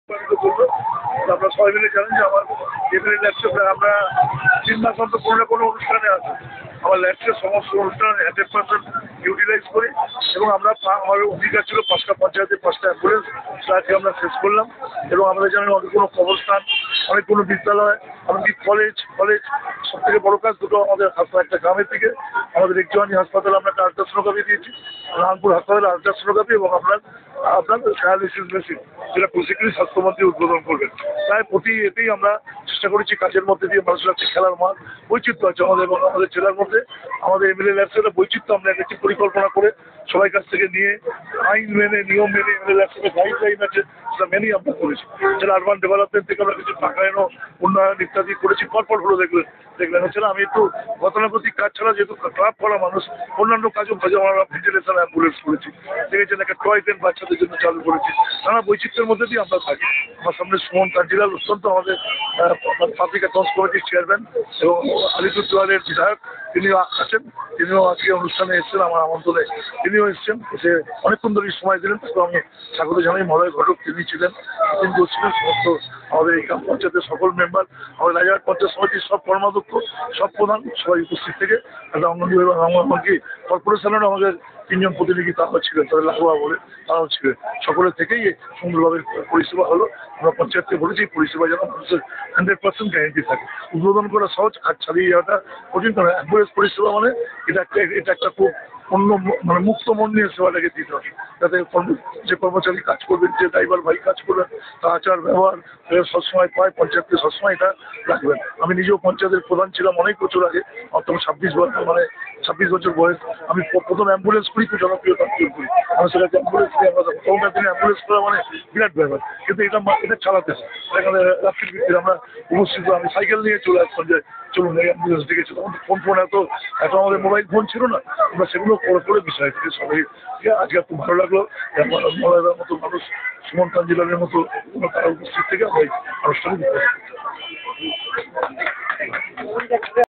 করবো। আমরা সবাই মিলে জানেন যে আমার এমএলএ ল্যাবসে আমরা 3 মাস অন্তর কোনো না কোনো অনুষ্ঠানে আসি। আমার ল্যাবসের সমস্ত অনুষ্ঠান 100% ইউটিলাইজ করি এবং আমরা আমার অধিকার ছিল 5টা পঞ্চায়েতে 5টা অ্যাম্বুলেন্স, আজকে আমরা শেষ করলাম। এবং আমরা জানেন অনেক কোনো কবরস্থান, অনেক কোনো বিদ্যালয়, এমনকি কলেজ সব থেকে বড় কাজ দুটো আমাদের হাসপাতাল, একটা গ্রামের দিকে আমাদের একজনই হাসপাতালে আমরা একটা আল্ট্রাসোনোগ্রাফি দিয়েছি, রামপুর হাসপাতালে আল্ট্রাসোনোগ্রাফি এবং আপনার ডায়ালিসিস মেশিন, যেটা প্রসিকিউরি স্বাস্থ্যমন্ত্রী উদ্বোধন করবেন। তাই প্রতি এতেই আমরা চেষ্টা করেছি কাজের মধ্যে দিয়ে মানুষের কাছে খেলার মাঠ বৈচিত্র্য আছে আমাদের এবং আমাদের জেলার মধ্যে। আমাদের এমএলএ ল্যাবসের বৈচিত্র্য আমরা একটি পরিকল্পনা করে সবাই কাছ থেকে নিয়ে আইন মেনে নিয়ম মেনে এমএলএ ল্যাবসের গাইডলাইন আছে সেটা মেনেই আমরা করেছি। জেলা আরবান ডেভেলপমেন্ট থেকে আমরা কিছু টাকায়ন উন্নয়ন ইত্যাদি করেছি, পরপর হলো দেখলেন এছাড়া আমি একটু গতানুগতিক কাজ ছাড়া যেহেতু ক্লাব করা মানুষ, অন্যান্য কাজও আমরা ভেন্টিলেশন অ্যাম্বুলেন্স করেছি, দেখেছেন একটা টয় ট্রেন বাচ্চাদের জন্য চালু করেছি। নানা বৈচিত্র্যের মধ্যে দিয়ে আমরা থাকি। আমার সামনে সুমন কাঞ্জিলাল অত্যন্ত আমাদের পাবলিক অ্যাকাউন্টস কমিটির চেয়ারম্যান এবং আলিপুরদুয়ারের বিধায়ক, তিনিও আছেন, তিনিও আজকে অনুষ্ঠানে এসেছেন আমার আমন্ত্রণে, তিনিও এসেছেন, এসে অনেকক্ষণ ধরে সময় দিলেন, তারপর আমি স্বাগত জানাই। মলয় ঘটক তিনি ছিলেন, তিনি ছিলেন, সমস্ত আমাদের এই গ্রাম পঞ্চায়েতের সকল মেম্বার, আমাদের রাজারহাট পঞ্চায়েত সমিতির সব কর্মাধ্যক্ষ, সব প্রধান সবাই উপস্থিত থেকে একটা অঙ্গনওয়াড়ি এবং এমনকি কর্পোরেশনেরও আমাদের 3 জন প্রতিনিধি তারাও ছিলেন, তাদের লাগোয়া বলে তারাও ছিলেন। সকলের থেকেই সুন্দরভাবে পরিষেবা হলো। আমরা পঞ্চায়েতকে বলেছি পরিষেবা যেন মানুষের 100% গ্যারেন্টি থাকে। উদ্বোধন করা সহজ, কাজ চালিয়ে যাওয়াটা কঠিন। কারণ অ্যাম্বুলেন্স পরিষেবা মানে এটা একটা খুব অন্য মানে মুক্ত মন নিয়ে সেবাটাকে দিতে হবে, যাতে যে কর্মচারী কাজ করবেন, যে ড্রাইভার ভাই কাজ করবেন, তার আচার ব্যবহার সবসময় পায়, পঞ্চায়েতকে সবসময় এটা রাখবেন। আমি নিজেও পঞ্চায়েতের প্রধান ছিলাম অনেক বছর আগে, তখন 26 বছর বয়স। আমি প্রথম অ্যাম্বুলেন্স করি তো জনপ্রিয়তা অর্জন করি। আমি সেটাকে অ্যাম্বুলেন্স নিয়ে আমরা তখনকার দিনে অ্যাম্বুলেন্স করা মানে বিরাট ব্যাপার, কিন্তু এটা চালাতে হয়। এখানে রাত্রির ভিত্তিতে আমরা উপস্থিত, আমি সাইকেল নিয়ে চলে আসতাম যে চলুন এই অ্যাম্বুলেন্স ডেকেছি। তখন ফোন এত আমাদের মোবাইল ফোন ছিল না, আমরা সেগুলো করে বিষয় থেকে সবাই আজকে খুব ভালো লাগলো। মলয়দার মতো মানুষ, সুমন কাঞ্জিলালের মতো তারা উপস্থিত থেকে আমরা এই আনুষ্ঠানিক